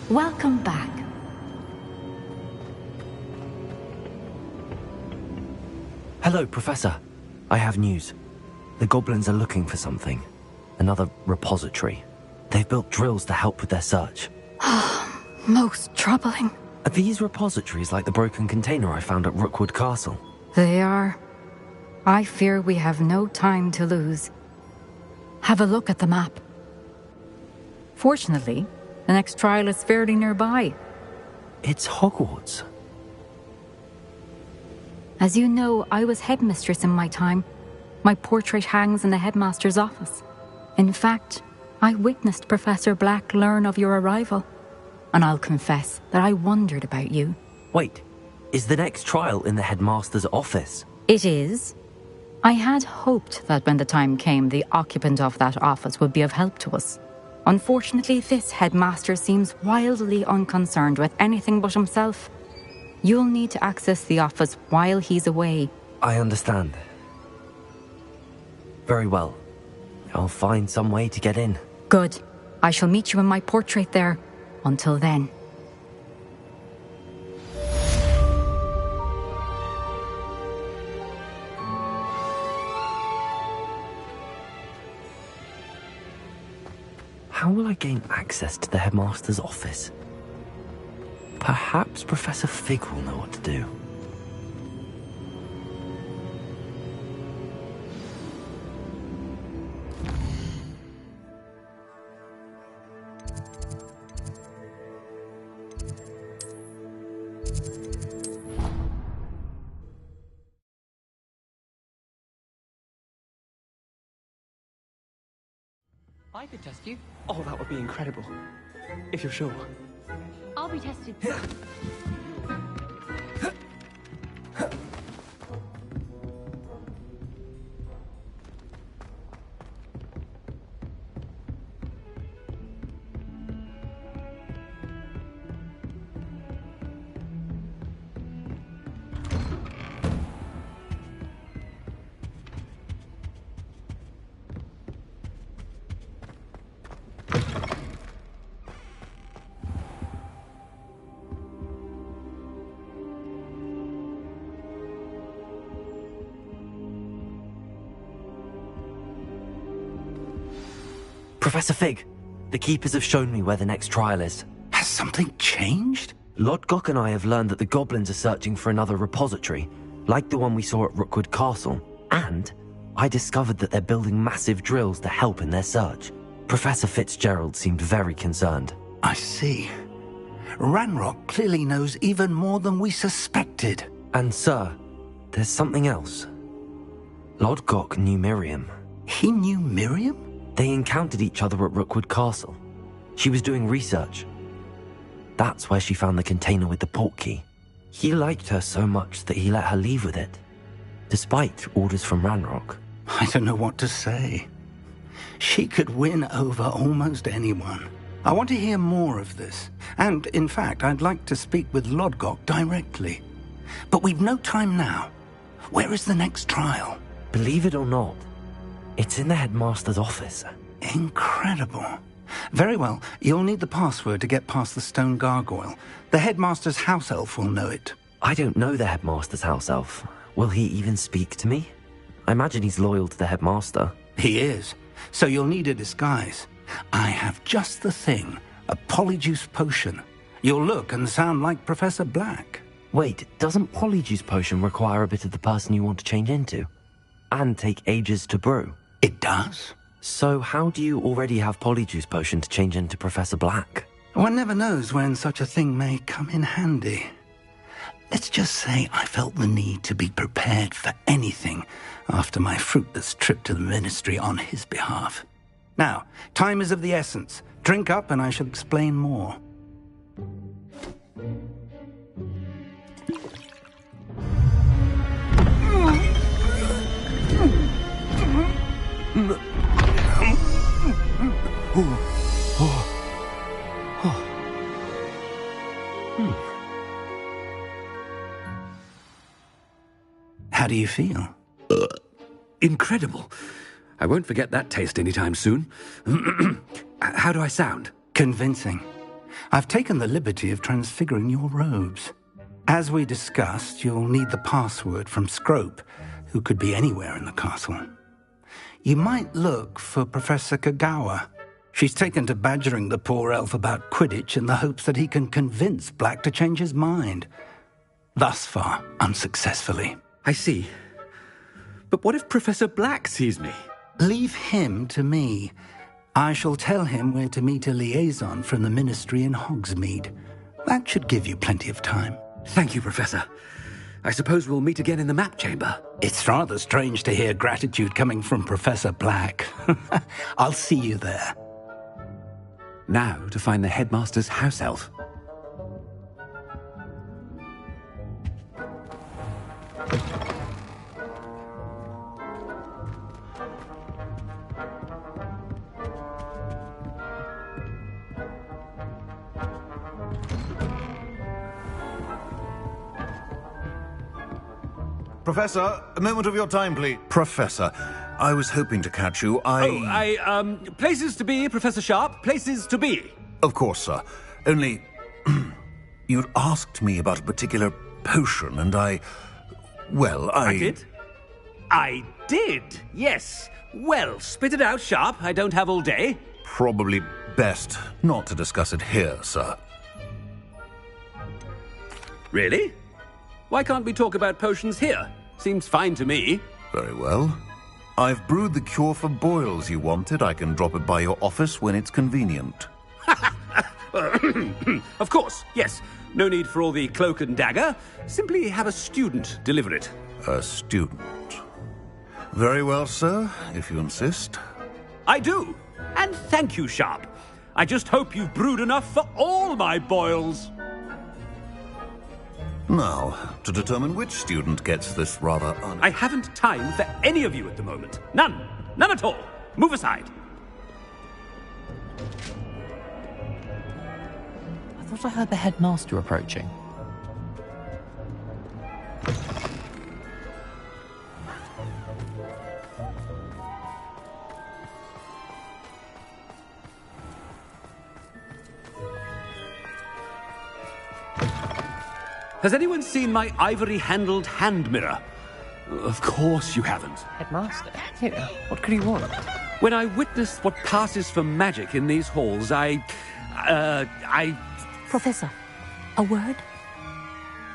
Welcome back. Hello, Professor. I have news. The goblins are looking for something. Another repository. They've built drills to help with their search. Most troubling. Are these repositories like the broken container I found at Rookwood Castle? They are. I fear we have no time to lose. Have a look at the map. Fortunately, the next trial is fairly nearby. It's Hogwarts. As you know, I was headmistress in my time. My portrait hangs in the headmaster's office. In fact, I witnessed Professor Black learn of your arrival. And I'll confess that I wondered about you. Wait, is the next trial in the headmaster's office? It is. I had hoped that when the time came, the occupant of that office would be of help to us. Unfortunately, this headmaster seems wildly unconcerned with anything but himself. You'll need to access the office while he's away. I understand. Very well. I'll find some way to get in. Good. I shall meet you in my portrait there. Until then. How will I gain access to the headmaster's office? Perhaps Professor Fig will know what to do. I could test you. Oh, that would be incredible. If you're sure. I'll be tested. Professor Fig, the Keepers have shown me where the next trial is. Has something changed? Lodgok and I have learned that the goblins are searching for another repository, like the one we saw at Rookwood Castle. And I discovered that they're building massive drills to help in their search. Professor Fitzgerald seemed very concerned. I see. Ranrock clearly knows even more than we suspected. And sir, there's something else. Lodgok knew Miriam. He knew Miriam? They encountered each other at Rookwood Castle. She was doing research. That's where she found the container with the portkey. He liked her so much that he let her leave with it, despite orders from Ranrock. I don't know what to say. She could win over almost anyone. I want to hear more of this. And, in fact, I'd like to speak with Lodgok directly. But we've no time now. Where is the next trial? Believe it or not, it's in the headmaster's office. Incredible. Very well. You'll need the password to get past the stone gargoyle. The headmaster's house elf will know it. I don't know the headmaster's house elf. Will he even speak to me? I imagine he's loyal to the headmaster. He is. So you'll need a disguise. I have just the thing. A polyjuice potion. You'll look and sound like Professor Black. Wait, doesn't Polyjuice Potion require a bit of the person you want to change into? And take ages to brew? It does. So how do you already have Polyjuice Potion to change into Professor Black? One never knows when such a thing may come in handy. Let's just say I felt the need to be prepared for anything after my fruitless trip to the ministry on his behalf. Now, time is of the essence. Drink up and I shall explain more. How do you feel? Incredible. I won't forget that taste anytime soon. How do I sound? Convincing. I've taken the liberty of transfiguring your robes. As we discussed, you'll need the password from Scrope, who could be anywhere in the castle. You might look for Professor Kagawa. She's taken to badgering the poor elf about Quidditch in the hopes that he can convince Black to change his mind. Thus far, unsuccessfully. I see. But what if Professor Black sees me? Leave him to me. I shall tell him where to meet a liaison from the Ministry in Hogsmeade. That should give you plenty of time. Thank you, Professor. I suppose we'll meet again in the map chamber. It's rather strange to hear gratitude coming from Professor Black. I'll see you there. Now to find the headmaster's house elf. Professor, a moment of your time, please. Professor, I was hoping to catch you. Places to be, Professor Sharp. Places to be. Of course, sir. Only, you'd asked me about a particular potion, and I did? I did, yes. Well, spit it out, Sharp. I don't have all day. Probably best not to discuss it here, sir. Really? Why can't we talk about potions here? Seems fine to me. Very well. I've brewed the cure for boils you wanted. I can drop it by your office when it's convenient. Of course, yes. No need for all the cloak and dagger. Simply have a student deliver it. A student. Very well, sir, if you insist. I do. And thank you, Sharp. I just hope you've brewed enough for all my boils. Now, to determine which student gets this rather I haven't time for any of you at the moment. None. None at all. Move aside. I thought I heard the headmaster approaching. Has anyone seen my ivory-handled hand mirror? Of course you haven't. Headmaster? Here, what could he want? When I witness what passes for magic in these halls, I... Professor, a word?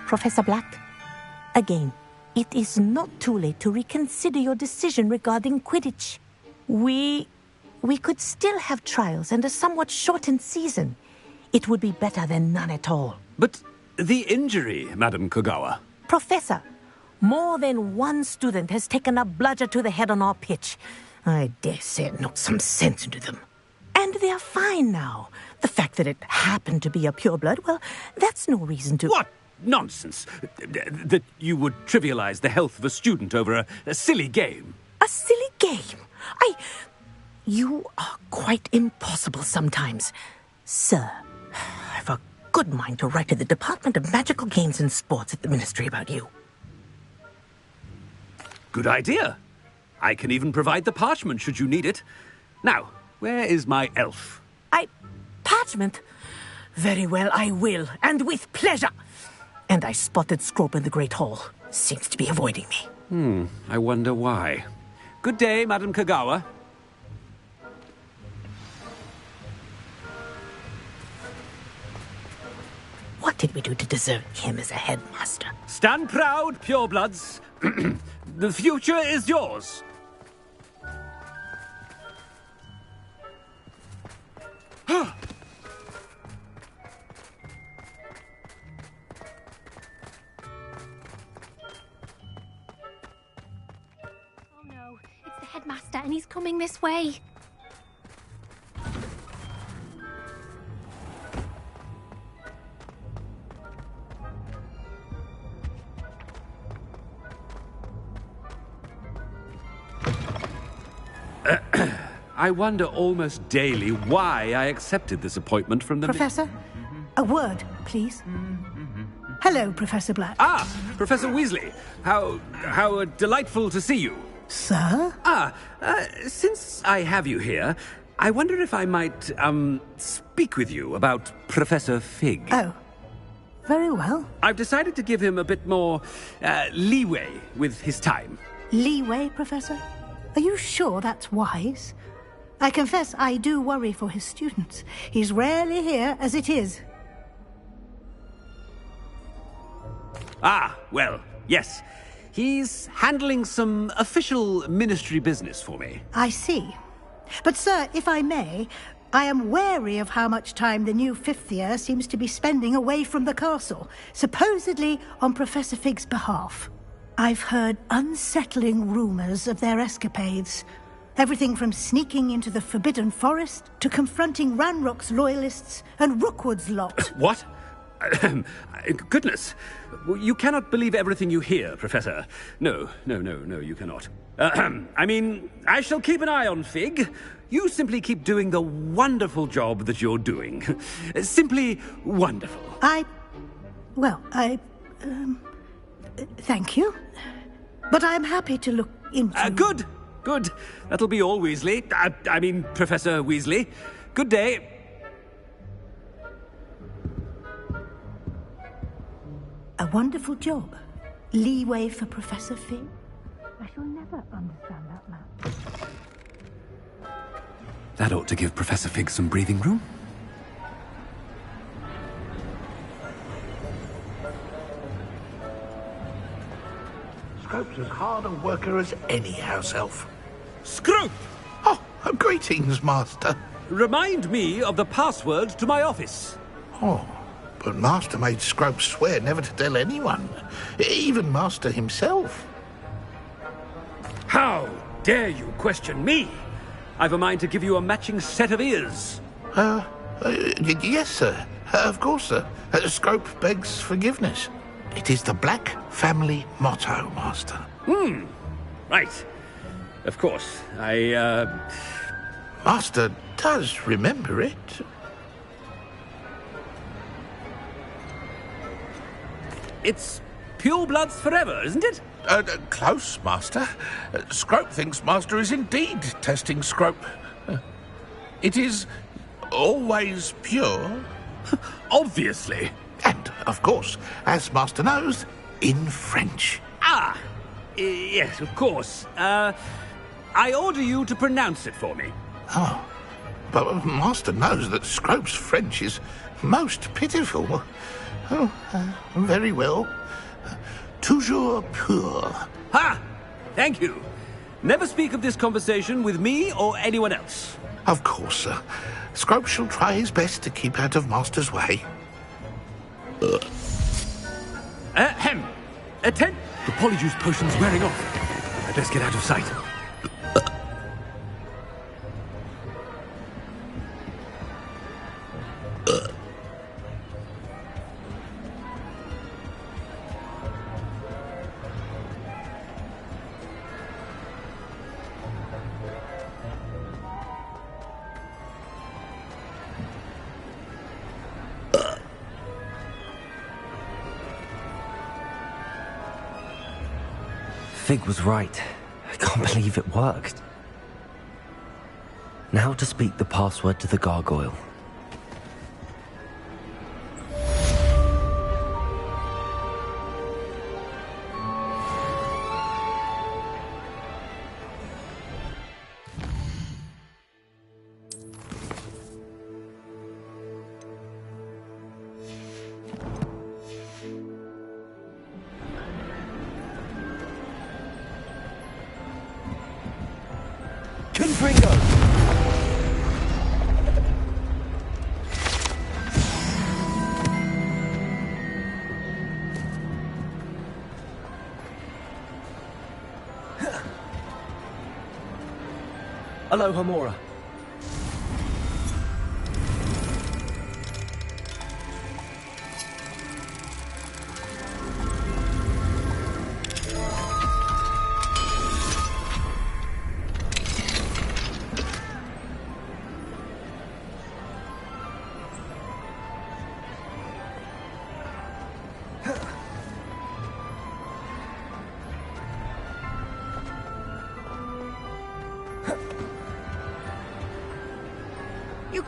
Professor Black? Again, it is not too late to reconsider your decision regarding Quidditch. We could still have trials and a somewhat shortened season. It would be better than none at all. But the injury, Madam Kagawa. Professor, more than one student has taken a bludger to the head on our pitch. I dare say it knocked some sense into them. And they're fine now. The fact that it happened to be a pureblood, well, that's no reason to... What nonsense! That you would trivialize the health of a student over a silly game. A silly game? You are quite impossible sometimes. Sir, I've a good mind to write to the Department of Magical Games and Sports at the Ministry about you. Good idea. I can even provide the parchment should you need it. Now, where is my elf? Parchment? Very well, I will, and with pleasure. And I spotted Scrope in the Great Hall. Seems to be avoiding me. I wonder why. Good day, Madam Kagawa. What did we do to deserve him as a headmaster? Stand proud, purebloods. The future is yours. Oh no, it's the headmaster and he's coming this way. I wonder almost daily why I accepted this appointment from the... Professor, a word, please. Hello, Professor Black. Ah, Professor Weasley. How delightful to see you. Sir? Since I have you here, I wonder if I might, speak with you about Professor Fig. Oh, very well. I've decided to give him a bit more, leeway with his time. Leeway, Professor? Are you sure that's wise? I confess I do worry for his students. He's rarely here as it is. Ah, well, yes. He's handling some official ministry business for me. I see. But, sir, if I may, I am wary of how much time the new fifth year seems to be spending away from the castle, supposedly on Professor Fig's behalf. I've heard unsettling rumors of their escapades. Everything from sneaking into the Forbidden Forest to confronting Ranrock's loyalists and Rookwood's lot. What? Goodness. You cannot believe everything you hear, Professor. No, you cannot. I mean, I shall keep an eye on Fig. You simply keep doing the wonderful job that you're doing. Simply wonderful. Thank you. But I'm happy to look into... Good. That'll be all, Weasley. I mean, Professor Weasley. Good day. A wonderful job. Leeway for Professor Fig. I shall never understand that man. That ought to give Professor Fig some breathing room. Scrope's as hard a worker as any house elf. Scrope! Oh, greetings, Master. Remind me of the password to my office. Oh, but Master made Scrope swear never to tell anyone, even Master himself. How dare you question me? I've a mind to give you a matching set of ears. Yes, sir. Of course, sir. Scrope begs forgiveness. It is the Black family motto, Master. Right. Of course. Master does remember it. It's pure bloods forever, isn't it? Close, Master. Scrope thinks Master is indeed testing Scrope. It is always pure. Obviously. And, of course, as Master knows, in French. Yes, of course. I order you to pronounce it for me. Oh, but Master knows that Scrope's French is most pitiful. Very well. Toujours pur. Ha! Thank you. Never speak of this conversation with me or anyone else. Of course, sir. Scrope shall try his best to keep out of Master's way. Attend. The Polyjuice potion's wearing off. I'd best get out of sight. Fig was right. I can't believe it worked. Now to speak the password to the gargoyle. Hello, Homora.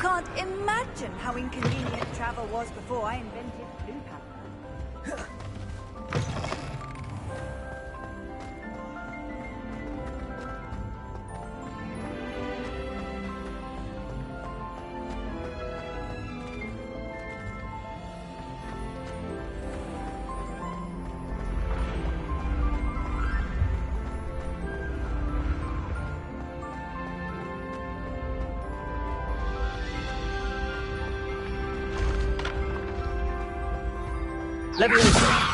can't imagine how inconvenient travel was before I invented blue pepper. Leviosa!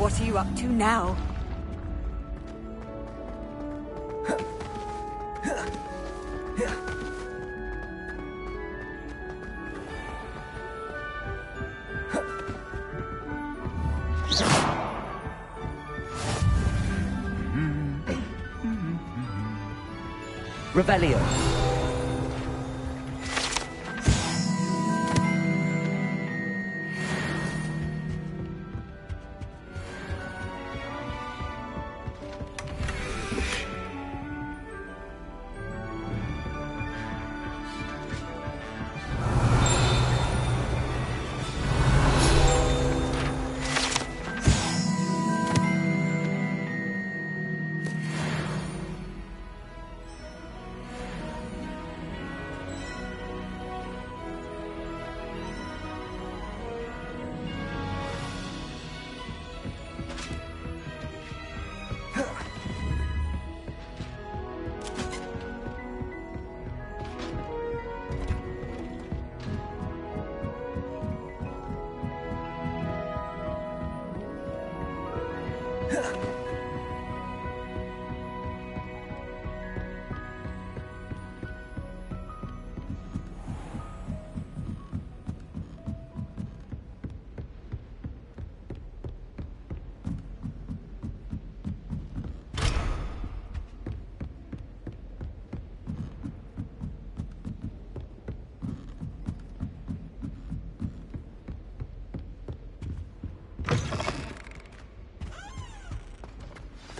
What are you up to now? Revelio.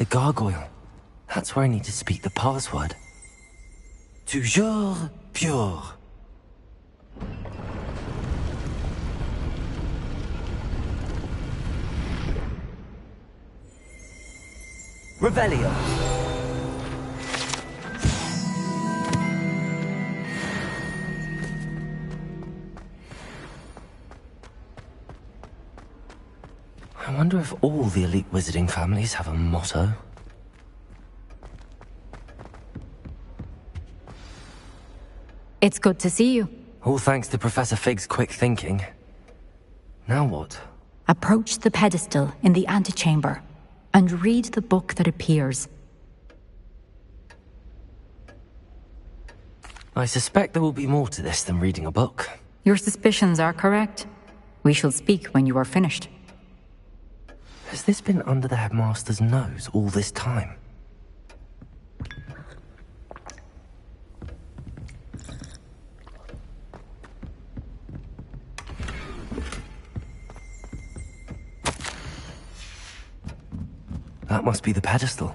The gargoyle. That's where I need to speak the password. Toujours pure. Revelio. I wonder if all the elite wizarding families have a motto. It's good to see you. All thanks to Professor Fig's quick thinking. Now what? Approach the pedestal in the antechamber and read the book that appears. I suspect there will be more to this than reading a book. Your suspicions are correct. We shall speak when you are finished. Has this been under the headmaster's nose all this time? That must be the pedestal.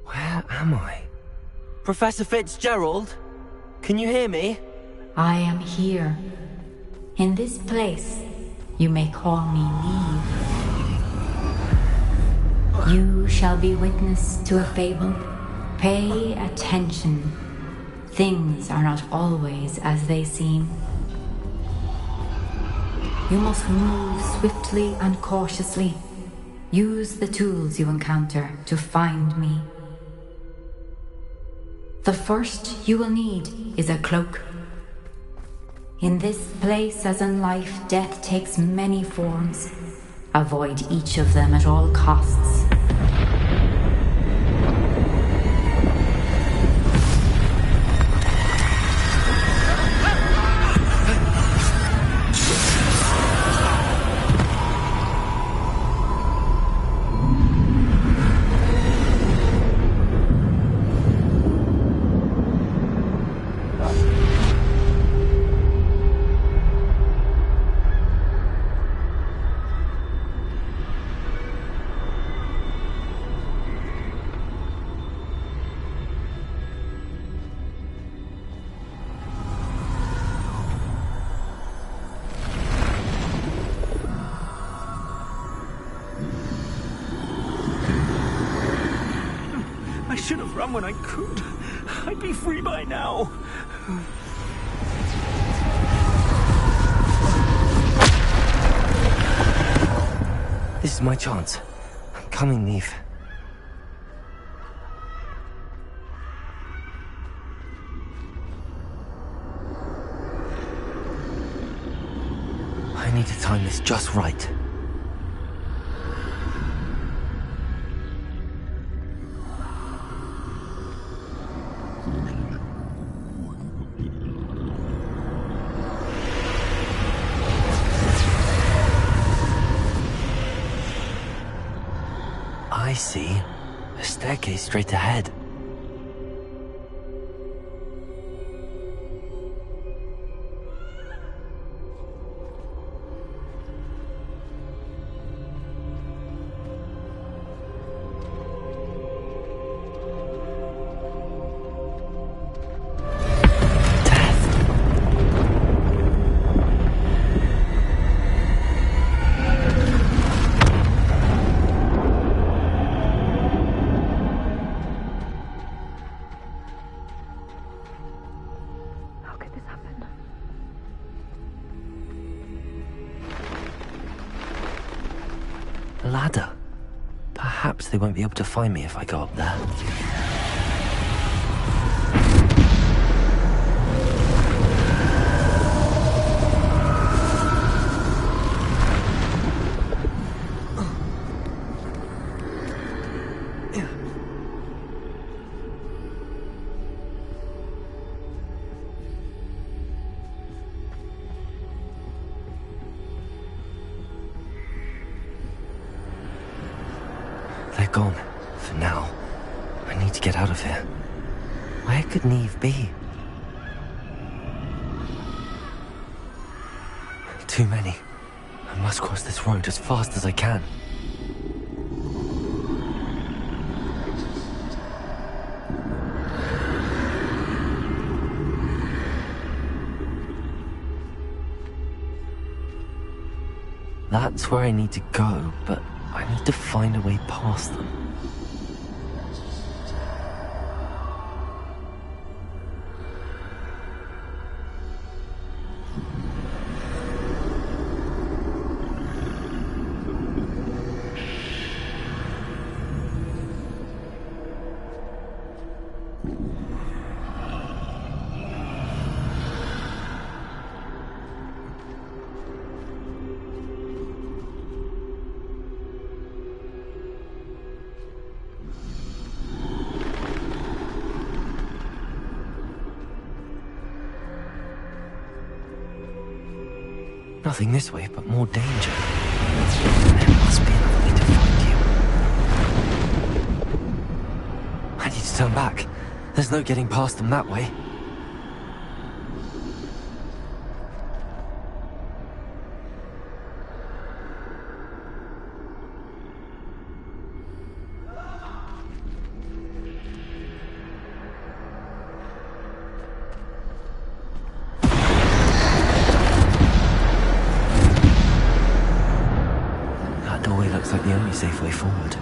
Where am I? Professor Fitzgerald? Can you hear me? I am here. In this place, you may call me Neve. You shall be witness to a fable. Pay attention. Things are not always as they seem. You must move swiftly and cautiously. Use the tools you encounter to find me. The first you will need is a cloak. In this place, as in life, death takes many forms. Avoid each of them at all costs. I should have run when I could. I'd be free by now. This is my chance. I'm coming, Neve. I need to time this just right. I see. A staircase straight ahead. A ladder. Perhaps they won't be able to find me if I go up there. gone. For now. I need to get out of here. Where could Neve be? Too many. I must cross this road as fast as I can. That's where I need to go, but I need to find a way past them. Nothing this way, but more danger. There must be another way to find you. I need to turn back. There's no getting past them that way. The only safe way forward.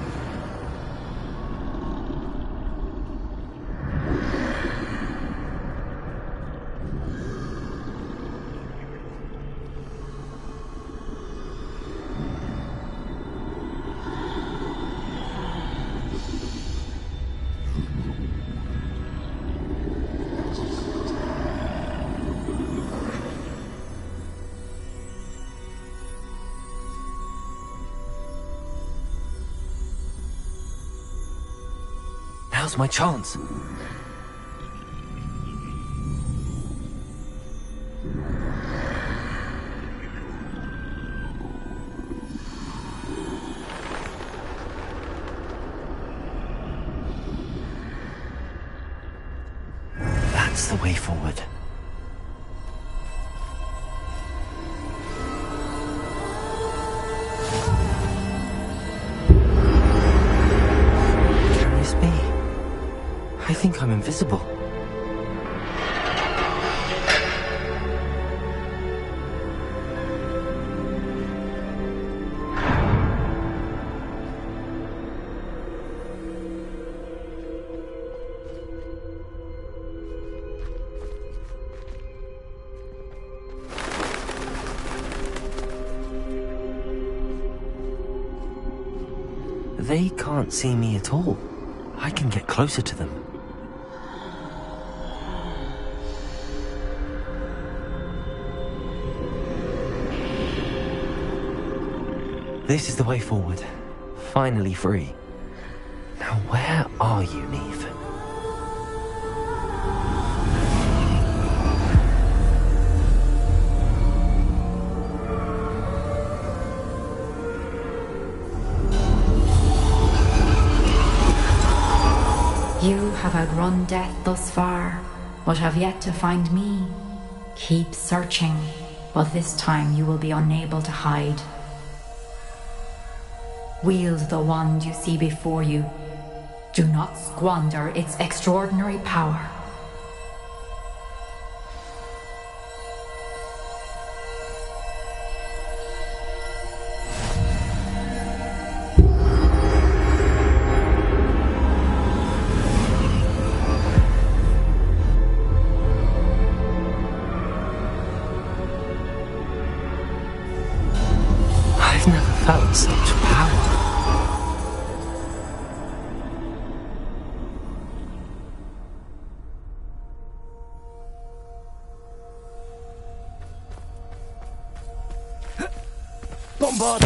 Now's my chance. That's the way forward. I think I'm invisible. They can't see me at all. I can get closer to them. This is the way forward. Finally free. Now where are you, Neve? You have outrun death thus far, but have yet to find me. Keep searching, but this time you will be unable to hide. Wield the wand you see before you. Do not squander its extraordinary power. I've never felt such power. Bombard!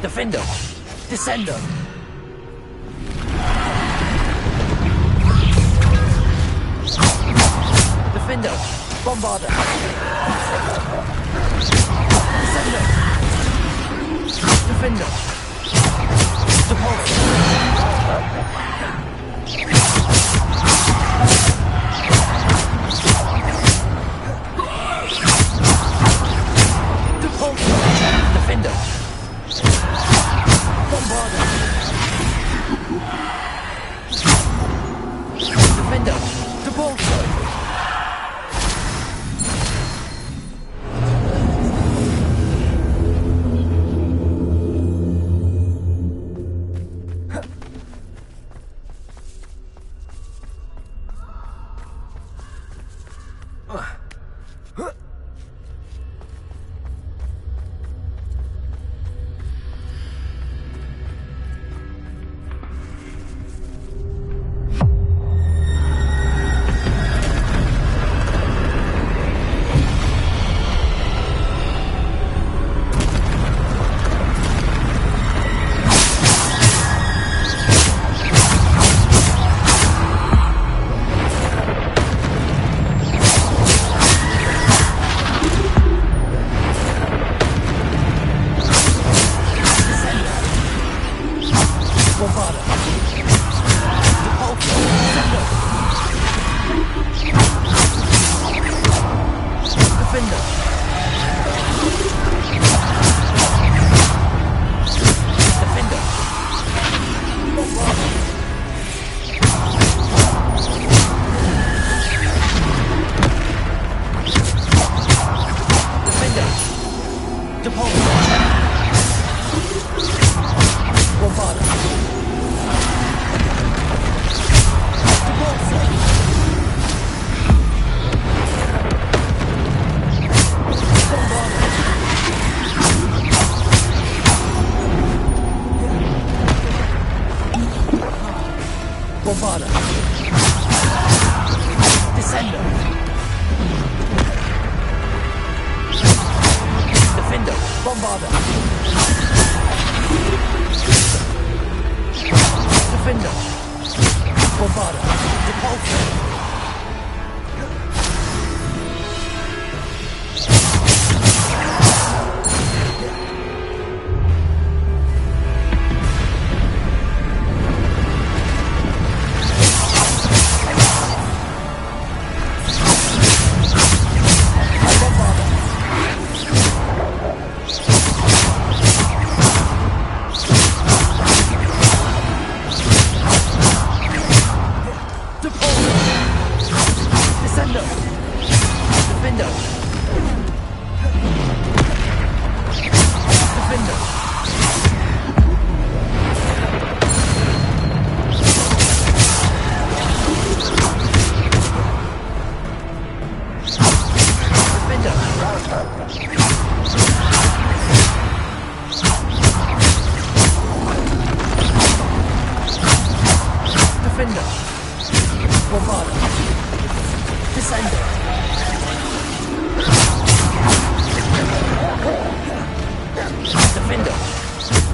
Defender! Descender! Defender! Bombarder! Descender! Defender! Depulsor! Defender! Bombarder! Defender! Depulsor! Bombarder. Descender. Defender. Bombarder. Defender. Bombarder. Depulsor. Defender.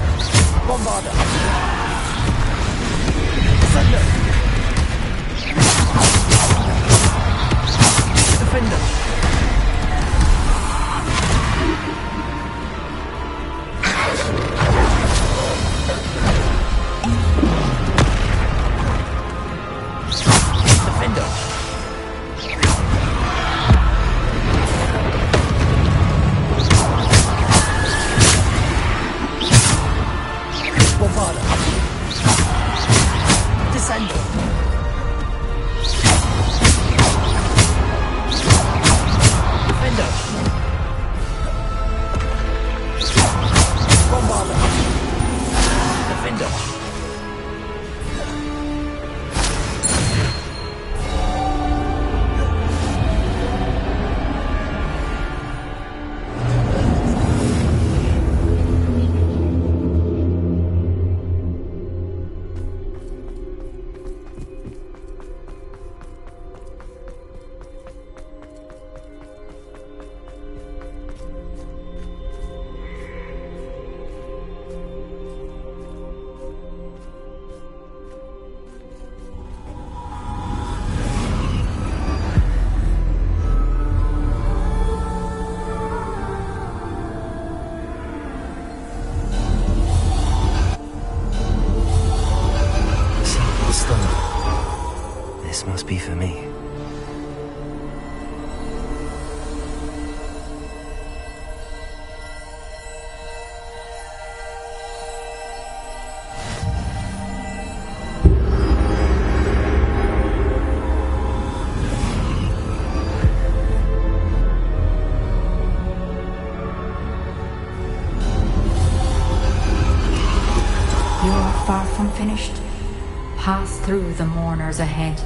Pass through the mourners ahead.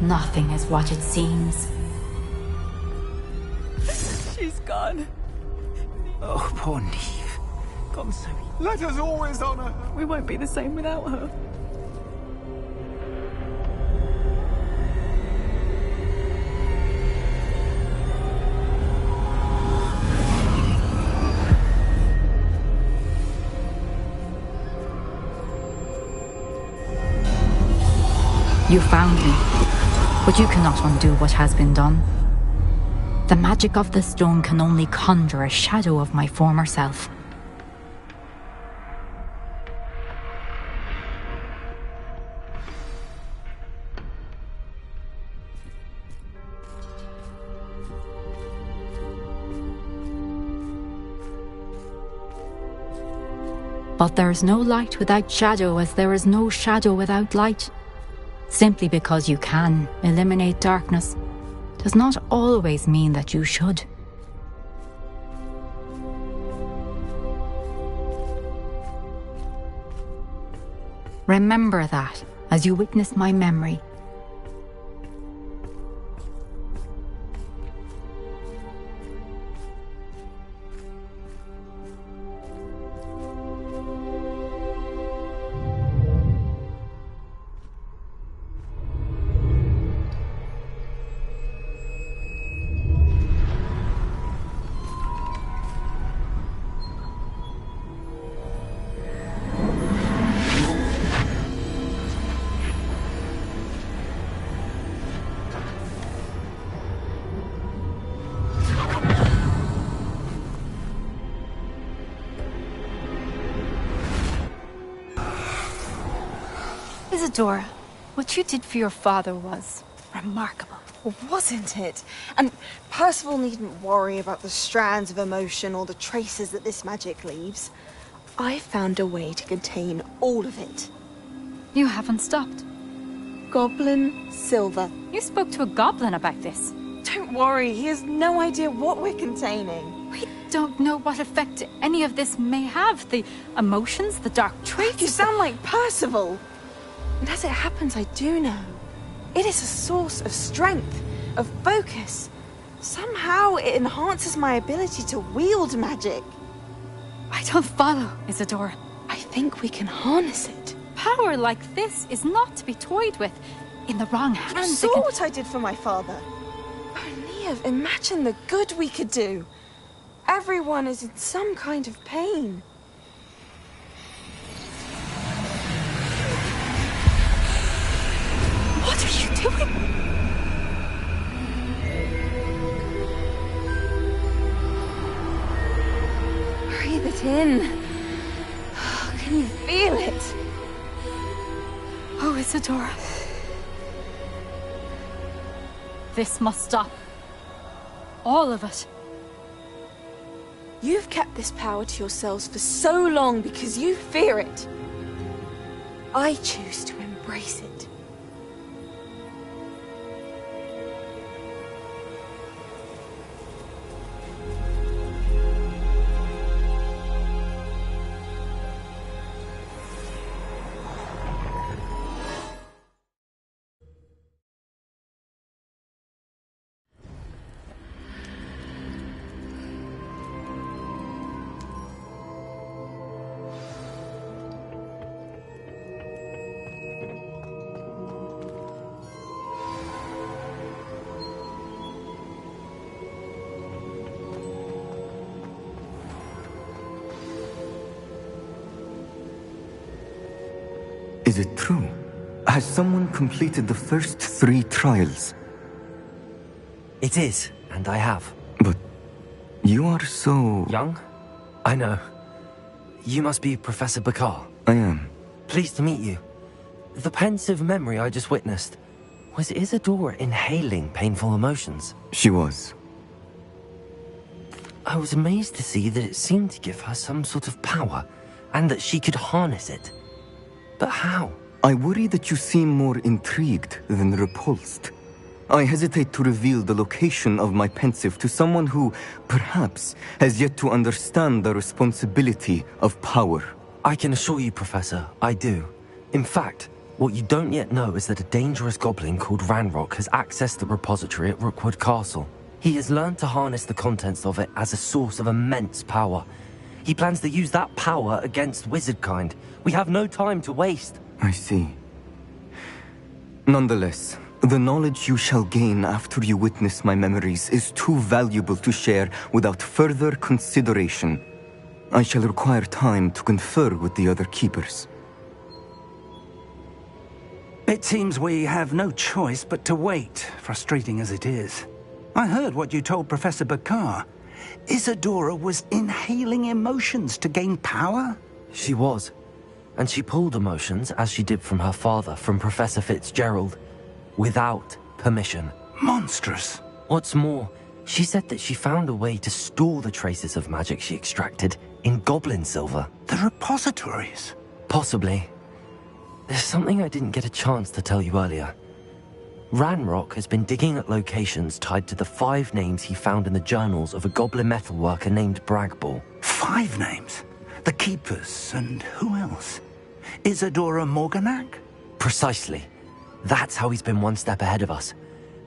Nothing is what it seems. She's gone. Oh, poor Neve. Gone so... Let us always honor her. We won't be the same without her. You found me, but you cannot undo what has been done. The magic of the stone can only conjure a shadow of my former self. But there is no light without shadow, as there is no shadow without light. Simply because you can eliminate darkness does not always mean that you should. Remember that as you witness my memory. Isadora, what you did for your father was remarkable. Well, wasn't it? And Percival needn't worry about the strands of emotion or the traces that this magic leaves. I found a way to contain all of it. You haven't stopped. Goblin Silver. You spoke to a goblin about this. Don't worry, he has no idea what we're containing. We don't know what effect any of this may have. The emotions, the dark traits. You sound like Percival. And as it happens, I do know. It is a source of strength, of focus. Somehow it enhances my ability to wield magic. I don't follow, Isadora. I think we can harness it. Power like this is not to be toyed with. In the wrong hands, You saw what I did for my father. Oh, Neve, imagine the good we could do. Everyone is in some kind of pain. What are you doing? Breathe it in. Can you feel it? Oh, Isadora. This must stop. All of it. You've kept this power to yourselves for so long because you fear it. I choose to embrace it. Is it true? Has someone completed the first 3 trials? It is, and I have. But you are so... young? I know. You must be Professor Bakar. I am. Pleased to meet you. The pensive memory I just witnessed, was Isadora inhaling painful emotions? She was. I was amazed to see that it seemed to give her some sort of power, and that she could harness it. But how? I worry that you seem more intrigued than repulsed. I hesitate to reveal the location of my pensive to someone who, perhaps, has yet to understand the responsibility of power. I can assure you, Professor, I do. In fact, What you don't yet know is that a dangerous goblin called Ranrock has accessed the repository at Rookwood Castle. He has learned to harness the contents of it as a source of immense power. He plans to use that power against wizardkind. We have no time to waste. I see. Nonetheless, the knowledge you shall gain after you witness my memories is too valuable to share without further consideration. I shall require time to confer with the other keepers. It seems we have no choice but to wait, frustrating as it is. I heard what you told Professor Bakar. Isadora was inhaling emotions to gain power? She was. And she pulled emotions, as she did from her father, from Professor Fitzgerald, without permission. Monstrous. What's more, she said that she found a way to store the traces of magic she extracted in goblin silver. The repositories? Possibly. There's something I didn't get a chance to tell you earlier. Ranrock has been digging at locations tied to the 5 names he found in the journals of a goblin metalworker named Bragball. 5 names? The Keepers, and who else? Isadora Morganac? Precisely. That's how he's been one step ahead of us.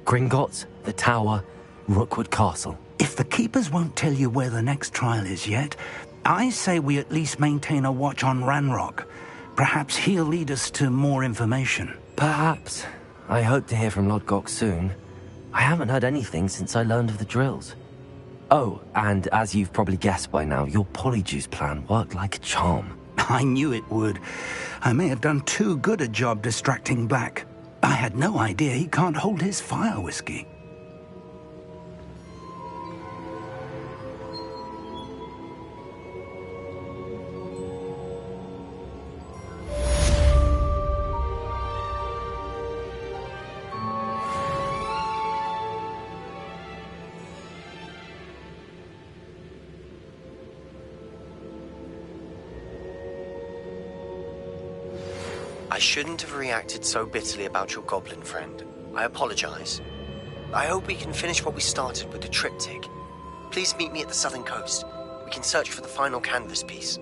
Gringotts, the Tower, Rookwood Castle. If the Keepers won't tell you where the next trial is yet, I say we at least maintain a watch on Ranrock. Perhaps he'll lead us to more information. Perhaps. I hope to hear from Lodgok soon. I haven't heard anything since I learned of the drills. Oh, and as you've probably guessed by now, your Polyjuice plan worked like a charm. I knew it would. I may have done too good a job distracting Black. I had no idea he can't hold his fire whiskey. I shouldn't have reacted so bitterly about your goblin friend. I apologize. I hope we can finish what we started with the triptych. Please meet me at the southern coast. We can search for the final canvas piece.